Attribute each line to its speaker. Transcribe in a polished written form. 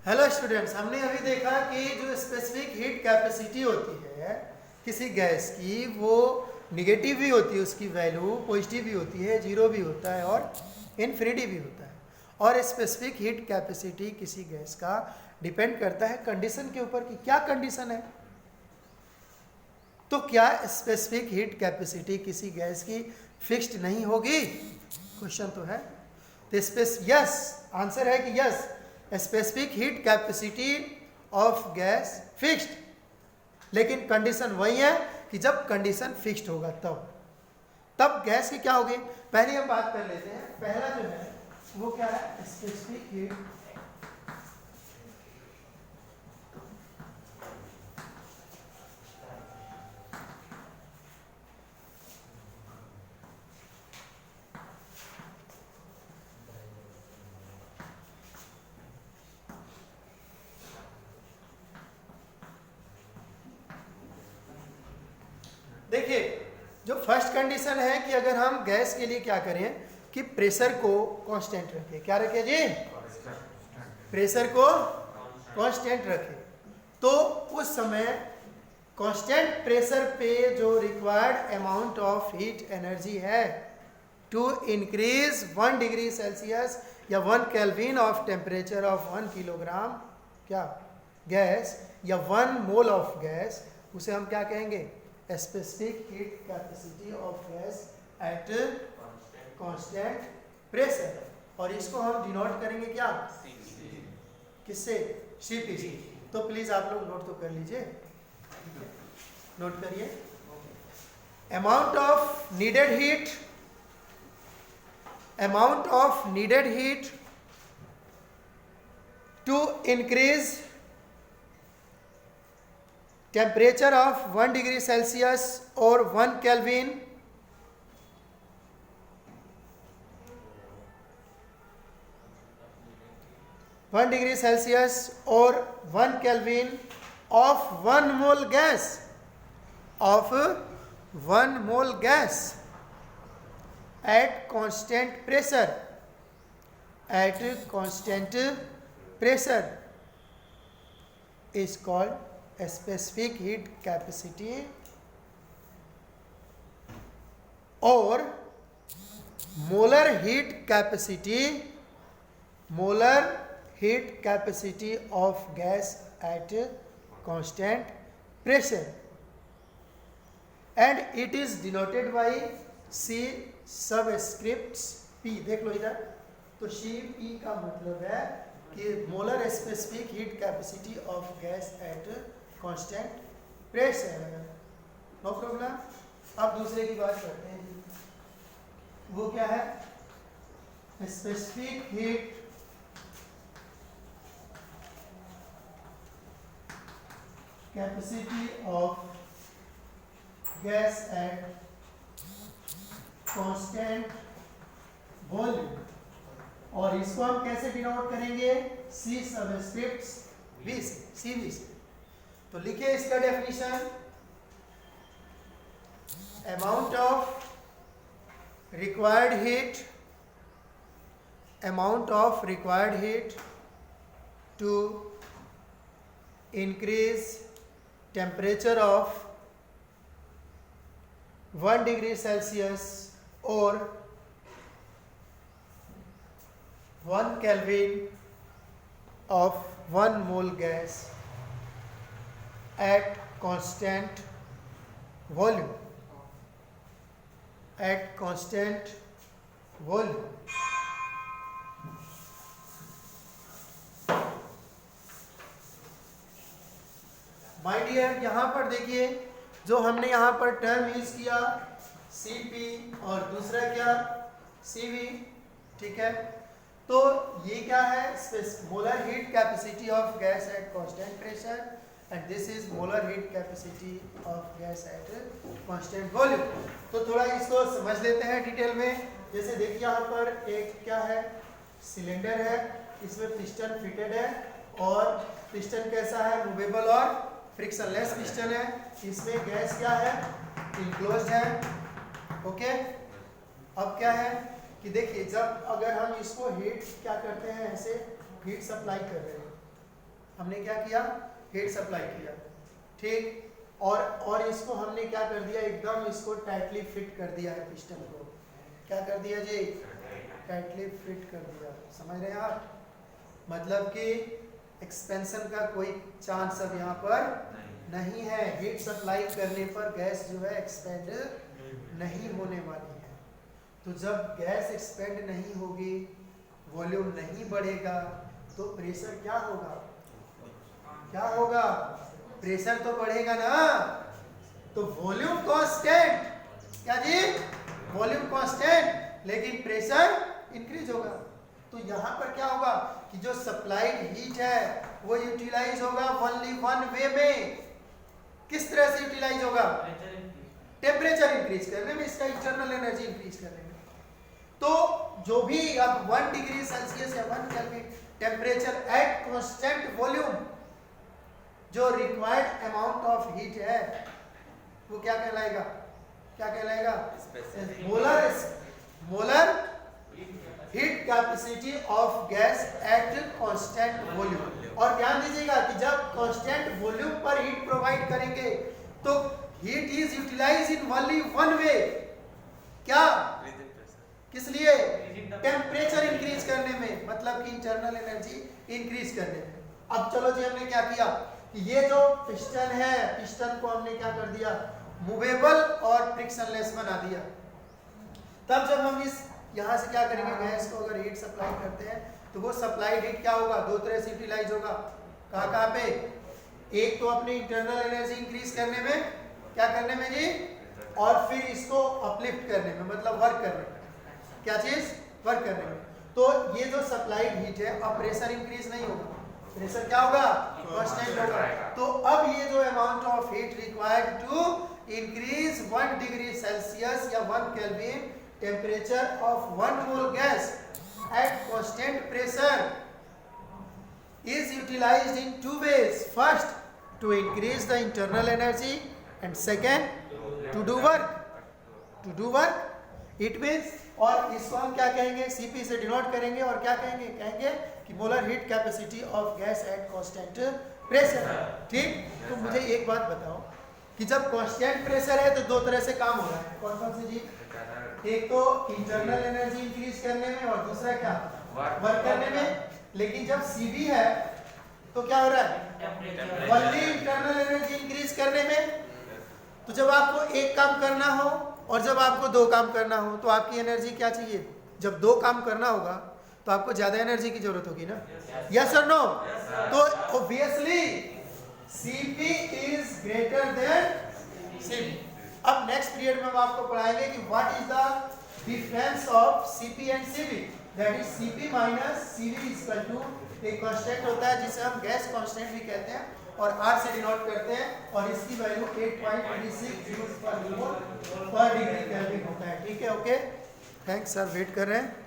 Speaker 1: Hello students, हमने अभी देखा कि जो स्पेसिफिक हीट कैपेसिटी होती है किसी गैस की, वो निगेटिव भी होती है, उसकी वैल्यू पॉजिटिव भी होती है, जीरो भी होता है और इन्फिनिटी भी होता है। और स्पेसिफिक हीट कैपेसिटी किसी गैस का डिपेंड करता है कंडीशन के ऊपर कि क्या कंडीशन है। तो क्या स्पेसिफिक हीट कैपेसिटी किसी गैस की फिक्स्ड नहीं होगी? क्वेश्चन तो है। तो यस, आंसर है कि yes, specific heat capacity of gas fixed, लेकिन कंडीशन वही है कि जब कंडीशन फिक्स्ड होगा तब गैस की क्या होगी। पहले हम बात कर लेते हैं। पहला जो है वो क्या है, स्पेसिफिक हीट देखिए, जो फर्स्ट कंडीशन है कि अगर हम गैस के लिए क्या करें कि प्रेशर को कांस्टेंट रखें। क्या रखें जी? प्रेशर को कांस्टेंट रखें। तो उस समय कांस्टेंट प्रेशर पे जो required amount of heat energy है टू इंक्रीज 1 डिग्री सेल्सियस या 1 kelvin of temperature of 1 kilogram क्या गैस या 1 मोल ऑफ गैस, उसे हम क्या कहेंगे? Specific heat capacity of gas at constant pressure. और इसको हम डिनोट करेंगे क्या? किससे? सीपी। तो प्लीज आप लोग नोट तो कर लीजिए, नोट करिए। Amount of needed heat to increase temperature of 1 degree Celsius or 1 Kelvin or 1 Kelvin of 1 mole gas at constant pressure is called specific heat capacity और molar heat capacity of gas at constant pressure, and it is denoted by C subscript P. देख लो इधर, तो C P का मतलब है कि molar specific heat capacity of gas at constant pressure. No problem. अब दूसरे की बात करते हैं, वो क्या है? Specific heat capacity of gas at constant volume. और इसको हम कैसे डिनोट करेंगे? सी सबस्क्रिप्ट वी से, सी वी से। तो लिखिए इसका definition. Amount of required heat to increase temperature of 1 degree Celsius और 1 Kelvin of 1 mole gas at constant volume. My dear, यहाँ पर देखिए जो हमने यहाँ पर टर्म यूज किया Cp और दूसरा क्या Cv, ठीक है। तो ये क्या है? Molar heat capacity of gas at constant pressure, and this is molar heat capacity of gas at constant volume. तो थोड़ा इसको समझ लेते हैं डिटेल में। जैसे देखिए यहाँ पर एक क्या है, सिलेंडर है, इसमें पिस्टन फिटेड है और पिस्टन कैसा है? मूवेबल और फ्रिक्शनलेस पिस्टन है। इसमें गैस क्या है? इनक्लोज्ड है। ओके। अब क्या है कि देखिए, जब अगर हम इसको हीट क्या करते हैं, ऐसे हीट सप्लाई कर रहे हैं, हमने क्या किया, हीट सप्लाई किया, ठीक। और इसको हमने क्या कर दिया, एकदम इसको टाइटली फिट कर दिया है पिस्टन को। क्या कर दिया जी, टाइटली फिट कर दिया। समझ रहे हैं आप, मतलब कि एक्सपेंशन का कोई चांस अब यहाँ पर नहीं है। हीट सप्लाई करने पर गैस जो है एक्सपेंड नहीं होने वाली है। तो जब गैस एक्सपेंड नहीं होगी, वॉल्यूम नहीं बढ़ेगा, तो प्रेशर क्या होगा, क्या होगा, प्रेशर तो बढ़ेगा ना। तो वॉल्यूम कांस्टेंट, क्या जी, वॉल्यूम कांस्टेंट, लेकिन प्रेशर इंक्रीज होगा। तो यहाँ पर क्या होगा कि जो सप्लाइड हीट है वो यूटिलाइज होगा ओनली वन वे में। किस तरह से यूटिलाइज होगा, टेम्परेचर इंक्रीज करने में, इसका इंटरनल एनर्जी इंक्रीज करने में। तो जो भी अब 1 डिग्री सेल्सियस या 1 Kelvin temperature at constant volume, जो रिक्वायर्ड अमाउंट ऑफ हीट है वो क्या कहलाएगा, क्या कहलाएगा, molar heat capacity of gas at constant volume. और ध्यान दीजिएगा कि जब कांस्टेंट वॉल्यूम पर हीट प्रोवाइड करेंगे तो heat is utilize in only one way, क्या, किस लिए, टेम्परेचर इंक्रीज करने में, मतलब कि इंटरनल एनर्जी इंक्रीज करने में। अब चलो जी, हमने क्या किया कि ये जो पिस्टन है, पिस्टन को हमने क्या कर दिया, मूवेबल और फ्रिक्शनलेस बना दिया। तब जब हम इस यहाँ से क्या करेंगे, गैस को अगर हीट सप्लाई करते हैं तो वो सप्लाइड हीट क्या होगा, दो तरह से यूटिलाइज होगा। कहाँ पे, एक तो अपनी इंटरनल एनर्जी इंक्रीज करने में, क्या करने में जी, और फिर इसको अपलिफ्ट करने में, मतलब वर्क करने में, क्या चीज, वर्क करने में। तो ये जो सप्लाइड हीट है, अब प्रेशर इंक्रीज नहीं होगा, प्रेशर क्या होगा, कांस्टेंट होगा। तो अब ये जो amount of heat required to increase 1 degree Celsius या 1 Kelvin temperature of 1 mole gas at constant pressure is utilized in two ways. First, to increase the internal energy, and second, to do work. To do work, it means, और इसको हम क्या कहेंगे, CP से denote करेंगे और क्या कहेंगे, कहेंगे कि molar heat capacity of gas at constant pressure. ठीक। तो मुझे एक बात बताओ कि जब कांस्टेंट प्रेशर है तो दो तरह से काम हो रहा है, कौन कौन से जी, एक तो इंटरनल एनर्जी इंक्रीज करने में और दूसरा क्या, वर्क करने में। लेकिन जब सीबी है तो क्या हो रहा है, ओनली इंटरनल एनर्जी इंक्रीज करने में। तो जब आपको एक काम करना हो और जब आपको दो काम करना हो तो आपकी एनर्जी क्या चाहिए, जब दो काम करना होगा तो आपको ज्यादा एनर्जी की जरूरत होगी ना, यस और नो। तो obviously CP is greater than CB. अब नेक्स्ट पीरियड में हम आपको पढ़ाएंगे कि what is the difference of CP and CB, that is CP minus CB is equal to एक कांस्टेंट होता है जिसे हम गैस कांस्टेंट भी कहते हैं और आर से डिनोट करते हैं, और इसकी वैल्यू 8.36 जूल पर डिग्री केल्विन होता है। ठीक है, ओके, थैंक्स सर, वेट कर रहे हैं।